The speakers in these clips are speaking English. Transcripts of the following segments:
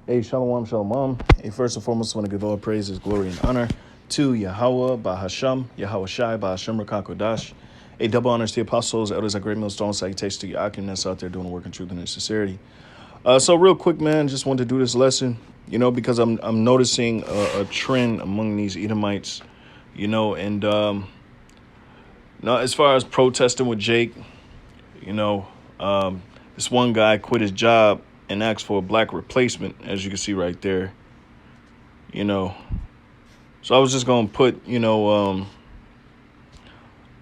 Hey, shalom, shalom. Hey, first and foremost, I want to give all praises, glory, and honor to Yahweh, Bahasham, Yahweh Shai, Bahasham, Rakakodash. A double honors to the apostles, elders at Great Millstone, salutations to your Akim that's out there doing the work in truth and in sincerity. So real quick, man, just wanted to do this lesson, because I'm noticing a trend among these Edomites, and now as far as protesting with Jake, you know, this one guy quit his job and asked for a black replacement, as you can see right there. So I was just gonna put,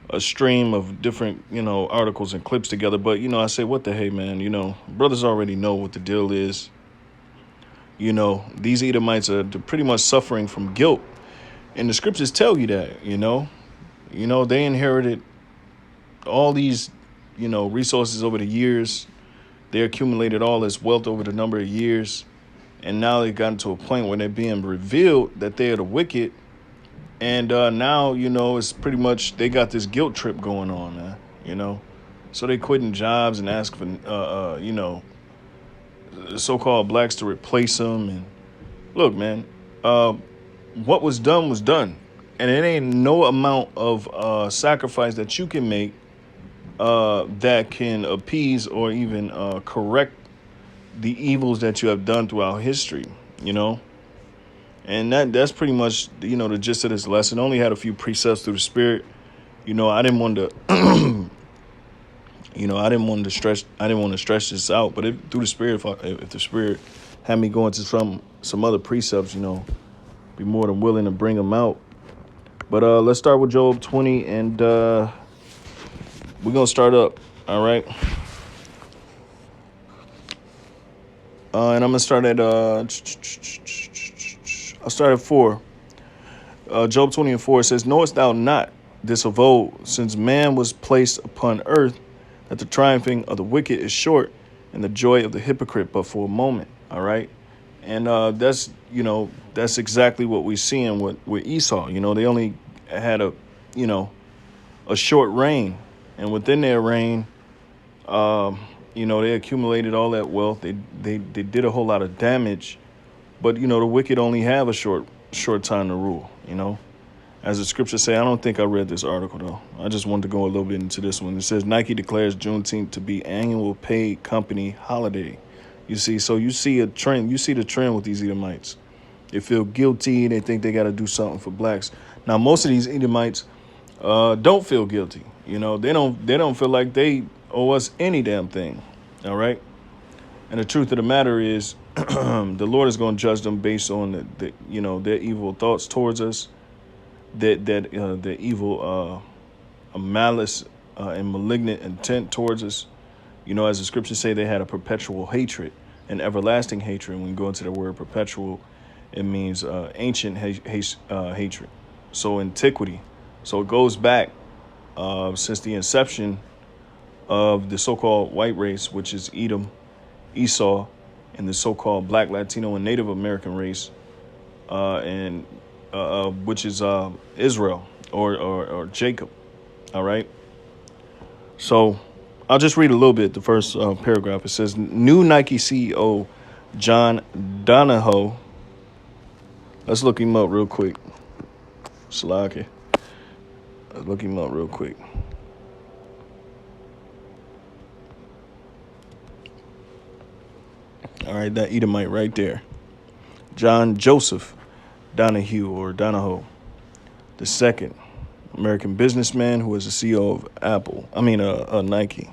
a stream of different, articles and clips together. But I say, what the hey, man? Brothers already know what the deal is. These Edomites are pretty much suffering from guilt, and the scriptures tell you that. They inherited all these, resources over the years. They accumulated all this wealth over the number of years. And now they've gotten to a point where they're being revealed that they are the wicked. And now, it's pretty much they got this guilt trip going on, man, So they quitting jobs and ask for, so-called blacks to replace them. And look, man, what was done was done. And it ain't no amount of sacrifice that you can make that can appease or even correct the evils that you have done throughout history, and that's pretty much, the gist of this lesson. I only had a few precepts through the spirit. I didn't want to, I didn't want to stretch this out, but through the spirit, if the spirit had me go into some other precepts, be more than willing to bring them out. But let's start with Job 20, and we're gonna start up. All right. And I'm gonna start at I'll start at 4. Job 20 and 4 says, "Knowest thou not this of old, since man was placed upon earth, that the triumphing of the wicked is short, and the joy of the hypocrite but for a moment." All right, and that's exactly what we're seeing with Esau. They only had a short reign, and within their reign, they accumulated all that wealth. They did a whole lot of damage, but the wicked only have a short time to rule. As the scriptures say. I don't think I read this article though. I just wanted to go a little bit into this one. It says Nike declares Juneteenth to be annual paid company holiday. You see, so you see a trend. You see the trend with these Edomites. They feel guilty. They think they got to do something for blacks. Now, most of these Edomites don't feel guilty. They don't feel like they owe us any damn thing. All right. And the truth of the matter is, the Lord is going to judge them based on their evil thoughts towards us, their evil malice and malignant intent towards us. As the scriptures say, they had a perpetual hatred, an everlasting hatred. When you go into the word perpetual, it means ancient hatred. So antiquity. So it goes back since the inception of the so-called white race, which is Edom, Esau, and the so-called Black, Latino, and Native American race, and which is Israel or Jacob. All right. So I'll just read a little bit. The first paragraph. It says, new Nike CEO John Donahoe. Let's look him up real quick. Slaki. Let's look him up real quick. All right, that Edomite right there. John Joseph Donahue or Donahoe, the second American businessman who was the CEO of Nike.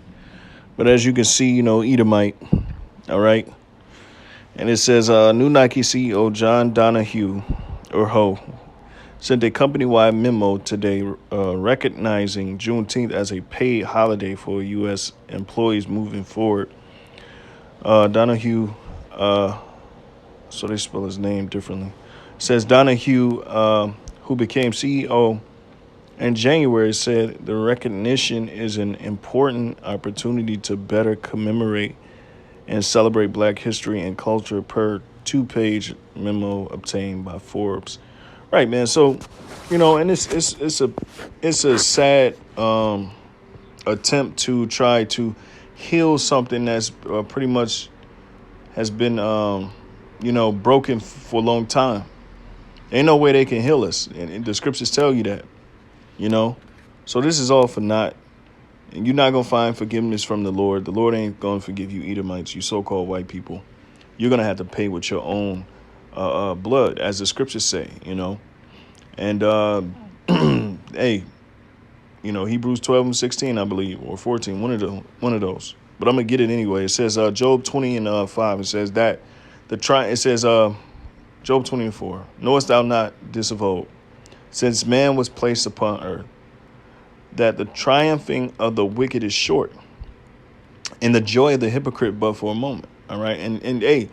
But as you can see, Edomite. All right. And it says new Nike CEO John Donahue or Ho sent a company-wide memo today recognizing Juneteenth as a paid holiday for U.S. employees moving forward. Donahue, so they spell his name differently. It says Donahue, who became CEO in January, said the recognition is an important opportunity to better commemorate and celebrate Black history and culture per 2-page memo obtained by Forbes. Right, man. So, and it's a sad attempt to try to heal something that's pretty much has been broken for a long time. Ain't no way they can heal us. And the scriptures tell you that, you know. So this is all for naught. And you're not going to find forgiveness from the Lord. The Lord ain't going to forgive you Edomites, you so-called white people. You're going to have to pay with your own blood, as the scriptures say, And, hey, Hebrews 12:16, I believe, or 14, one of those. But I'm going to get it anyway. It says Job 20:5. It says that it says Job 20:4. Knowest thou not this of old, since man was placed upon earth, that the triumphing of the wicked is short, and the joy of the hypocrite but for a moment. All right. And hey,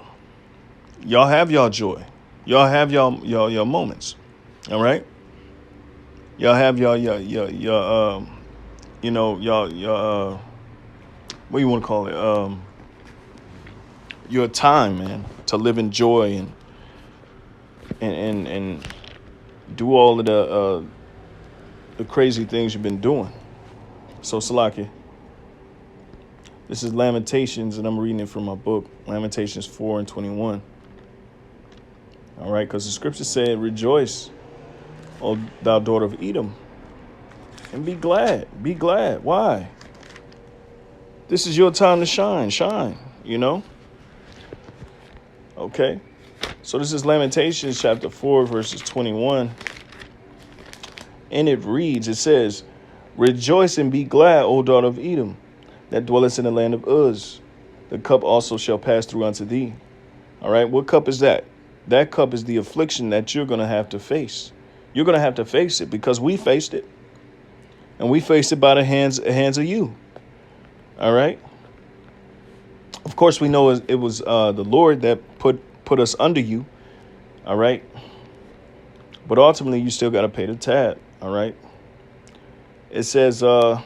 y'all have y'all joy. Y'all have y'all moments. All right. Y'all have y'all what do you want to call it? Your time, man, to live in joy and do all of the crazy things you've been doing. So Salakia, this is Lamentations, and I'm reading it from my book, Lamentations 4:21. All right, because the scripture said, "Rejoice, O thou daughter of Edom, and be glad." Be glad. Why? This is your time to shine. Shine, Okay. So this is Lamentations chapter 4, verses 21. And it reads, it says, "Rejoice and be glad, O daughter of Edom, that dwellest in the land of Uz. The cup also shall pass through unto thee." All right. What cup is that? That cup is the affliction that you're going to have to face. You're going to have to face it because we faced it. And we faced it by the hands of you. All right. Of course, we know it was the Lord that put us under you. All right. But ultimately, you still got to pay the tab. All right. It says, "The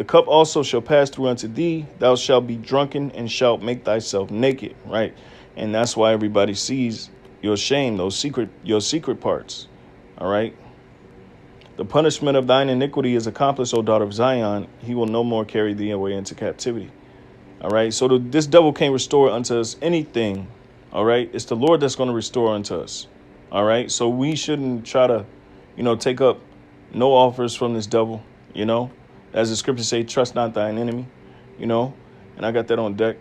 cup also shall pass through unto thee. Thou shalt be drunken and shalt make thyself naked." Right. And that's why everybody sees your shame, your secret parts. All right. "The punishment of thine iniquity is accomplished, O daughter of Zion. He will no more carry thee away into captivity." All right. So this devil can't restore unto us anything. All right. It's the Lord that's going to restore unto us. All right. So we shouldn't try to, take up no offers from this devil. As the scriptures say, "Trust not thine enemy," and I got that on deck.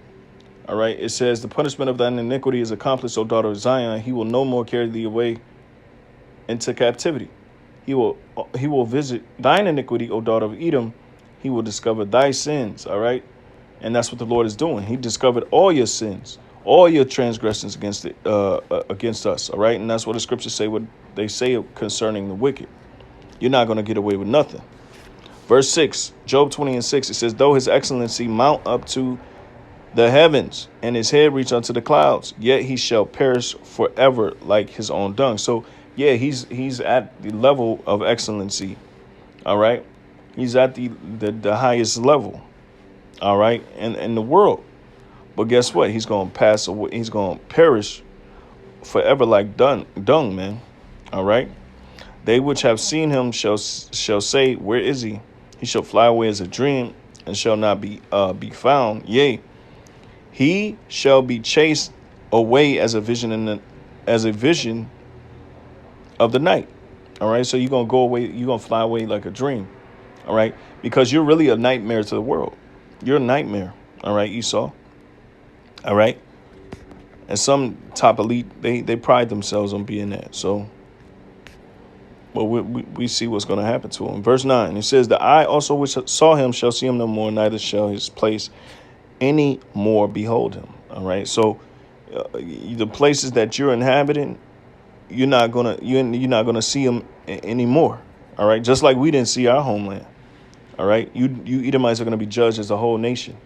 All right. It says, "The punishment of thine iniquity is accomplished, O daughter of Zion. He will no more carry thee away into captivity. He will visit thine iniquity, O daughter of Edom. He will discover thy sins." All right. And that's what the Lord is doing. He discovered all your sins, all your transgressions against us. All right. And that's what the scriptures say, what they say concerning the wicked. You're not going to get away with nothing. Verse 6, Job 20:6, it says, "Though his excellency mount up to the heavens and his head reach unto the clouds, yet he shall perish forever like his own dung." So, yeah, he's at the level of excellency. All right. He's at the highest level. All right. In the world. But guess what? He's going to pass away. He's going to perish forever like dung, man. All right. "They which have seen him shall say, Where is he? He shall fly away as a dream and shall not be found. Yea, he shall be chased away as a vision of the night." All right. So you're going to go away. You're going to fly away like a dream. All right. Because you're really a nightmare to the world. You're a nightmare. All right, Esau. All right. And some top elite, they pride themselves on being that. So, well, we see what's going to happen to him. Verse 9, it says, "The eye also which saw him shall see him no more, neither shall his place any more behold him." All right. So the places that you're inhabiting, you're not gonna see him anymore. All right. Just like we didn't see our homeland. All right. You Edomites are going to be judged as a whole nation.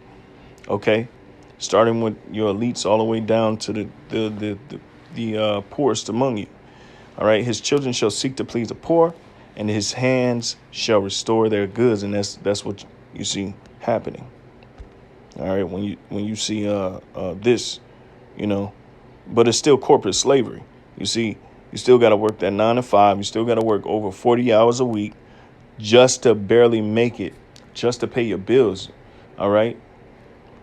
OK, starting with your elites all the way down to the poorest among you. All right. "His children shall seek to please the poor, and his hands shall restore their goods." And that's what you see happening. All right. When you see this, but it's still corporate slavery. You see, you still got to work that 9 to 5. You still got to work over 40 hours a week just to barely make it, just to pay your bills. All right.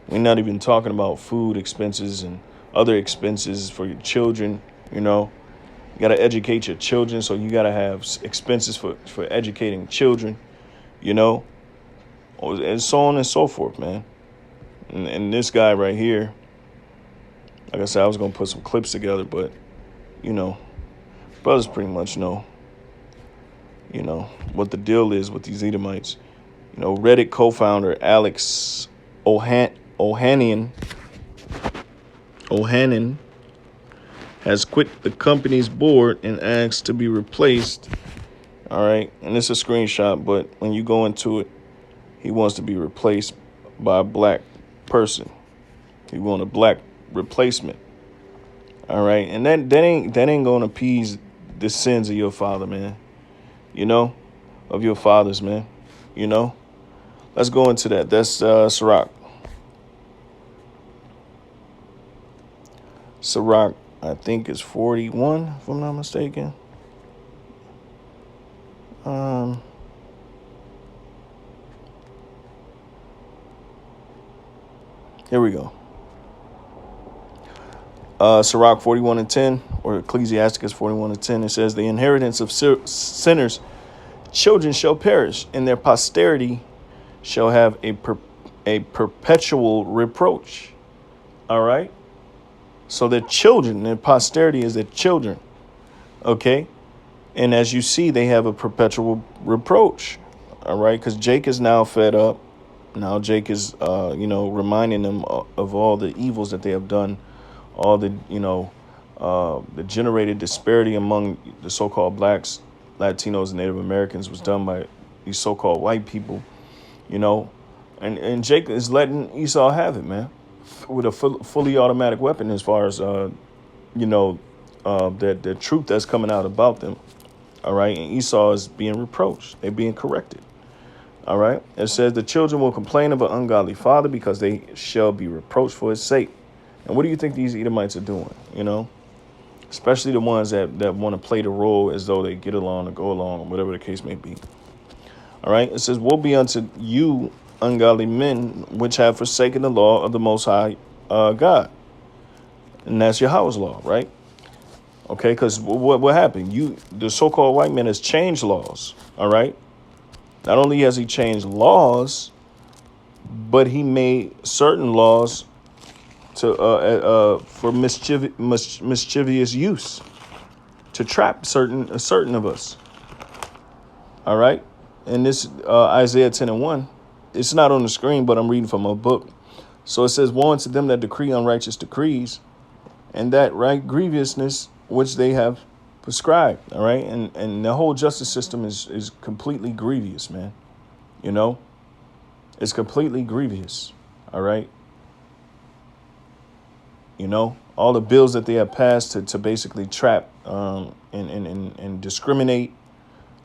We're not even talking about food expenses and other expenses for your children. You know, you got to educate your children, so you got to have expenses for educating children. You know, and so on and so forth, man. And this guy right here, like I said, I was gonna put some clips together, but you know, brothers pretty much know, what the deal is with these Edomites. Reddit co-founder Alex Ohanian has quit the company's board and asked to be replaced. All right, and it's a screenshot, but when you go into it, he wants to be replaced by a black person. He want a black replacement. All right, and that ain't gonna appease the sins of your father, man. Of your fathers, man. Let's go into that. That's Sirach. Sirach, I think is 41, if I'm not mistaken. Here we go. Sirach 41:10, or Ecclesiasticus 41:10, it says, "The inheritance of sinners, children shall perish, and their posterity shall have a perpetual reproach." All right. So their children, their posterity is their children. Okay. And as you see, they have a perpetual reproach. All right. Because Jake is now fed up. Now Jake is, reminding them of all the evils that they have done, all the, the generated disparity among the so-called blacks, Latinos, and Native Americans was done by these so-called white people, and Jake is letting Esau have it, man, with a fully automatic weapon as far as, the truth that's coming out about them. All right. And Esau is being reproached. They're being corrected. All right. It says the children will complain of an ungodly father because they shall be reproached for his sake. And what do you think these Edomites are doing? Especially the ones that want to play the role as though they get along or go along, or whatever the case may be. All right. It says, "Woe be unto you, ungodly men, which have forsaken the law of the Most High God." And that's Yahweh's law, right? Okay. Because what happened? The so-called white man has changed laws. All right. Not only has he changed laws, but he made certain laws for mischievous use, to trap certain of us. All right. And this Isaiah 10:1, it's not on the screen, but I'm reading from a book. So it says, "Woe unto them that decree unrighteous decrees, and that right grievousness which they have prescribed." All right. And the whole justice system is completely grievous, man. It's completely grievous. All right. All the bills that they have passed to basically trap and discriminate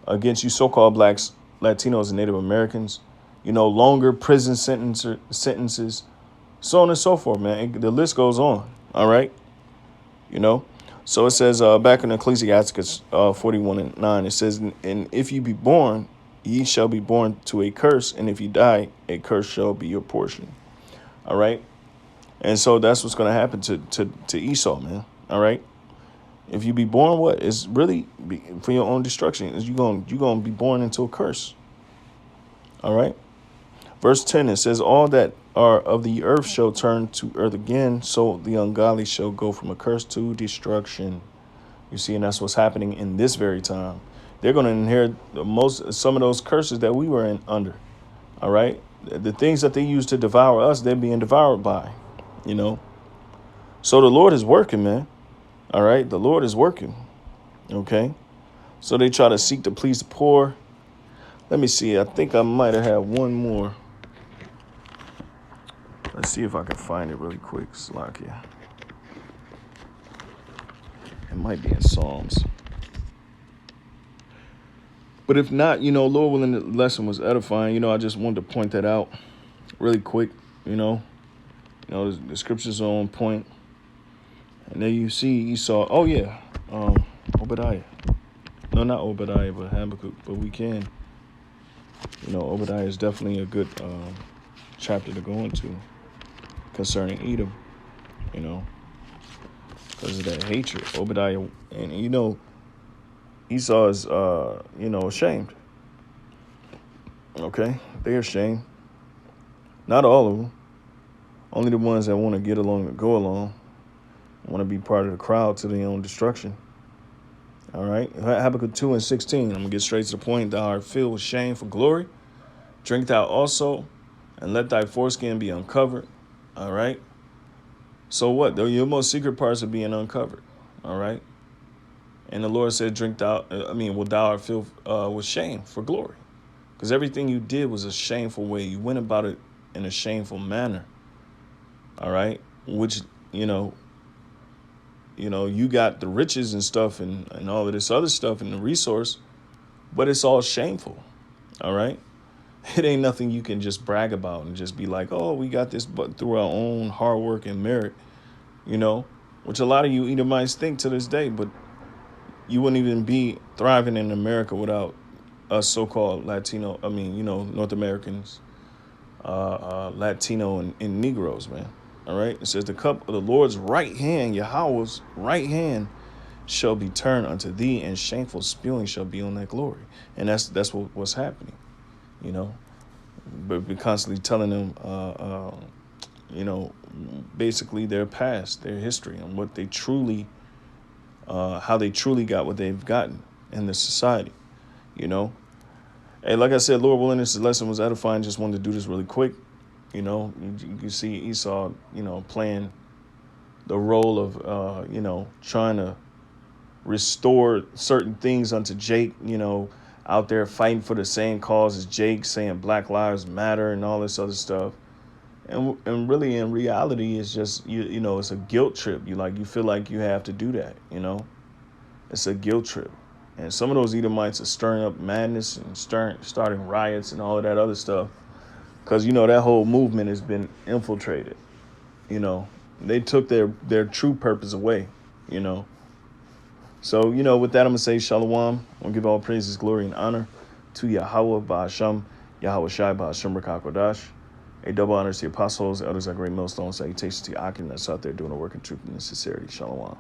against you so-called blacks, Latinos, and Native Americans. Longer prison sentences, so on and so forth, man. The list goes on. All right. So it says back in Ecclesiasticus 41:9, it says, "And if you be born, ye shall be born to a curse, and if you die, a curse shall be your portion." All right. And so that's what's going to happen to Esau, man. All right. If you be born, what is really for your own destruction, is you're going to be born into a curse. All right. Verse 10, it says, "All that are of the earth shall turn to earth again. So the ungodly shall go from a curse to destruction." You see, and that's what's happening in this very time. They're going to inherit some of those curses that we were under. All right. The things that they used to devour us, they're being devoured by. So the Lord is working, man. All right. The Lord is working. Okay. So they try to seek to please the poor. Let me see. I think I might have had one more. Let's see if I can find it really quick. Slakia. It might be in Psalms. But if not, Lord willing, the lesson was edifying. I just wanted to point that out really quick, the scriptures are on point. And there you see Esau. Oh, yeah. Obadiah. No, not Obadiah, but Habakkuk. But we can. Obadiah is definitely a good chapter to go into concerning Edom. because of that hatred. Obadiah, and Esau is, ashamed. Okay, they're ashamed. Not all of them. Only the ones that want to get along and go along, want to be part of the crowd to their own destruction. All right, Habakkuk 2:16. I'm gonna get straight to the point. Thou art filled with shame for glory. Drink thou also, and let thy foreskin be uncovered. All right. So what? Your most secret parts are being uncovered. All right. And the Lord said, "Drink thou." Well, thou art filled with shame for glory, because everything you did was a shameful way. You went about it in a shameful manner. All right, which you got the riches and stuff and all of this other stuff and the resource, but it's all shameful. All right. It ain't nothing you can just brag about and just be like, oh, we got this, but through our own hard work and merit, which a lot of you Edomites think to this day, but you wouldn't even be thriving in America without us so-called Latino, North Americans, Latino and Negroes, man. All right. It says the cup of the Lord's right hand, Yahweh's right hand, shall be turned unto thee, and shameful spewing shall be on that glory. And that's what's happening. But we're constantly telling them, basically their past, their history, and what they truly, how they truly got what they've gotten in this society. Hey, like I said, Lord willing, this lesson was edifying. Just wanted to do this really quick. You see Esau, playing the role of, trying to restore certain things unto Jake, out there fighting for the same cause as Jake, saying Black Lives Matter and all this other stuff. And really, in reality, it's just, it's a guilt trip. You feel like you have to do that, It's a guilt trip. And some of those Edomites are stirring up madness and starting riots and all of that other stuff. Because, that whole movement has been infiltrated. They took their true purpose away, So, with that, I'm going to say shalom. I'm going to give all praises, glory, and honor to Yahweh Ba'Hashem, Yahweh Shai Ba'Hashem Rakakodash. A double honor to the apostles, elders, our great millstone. Salutations to Akim that's out there doing the work in truth and sincerity. Shalom.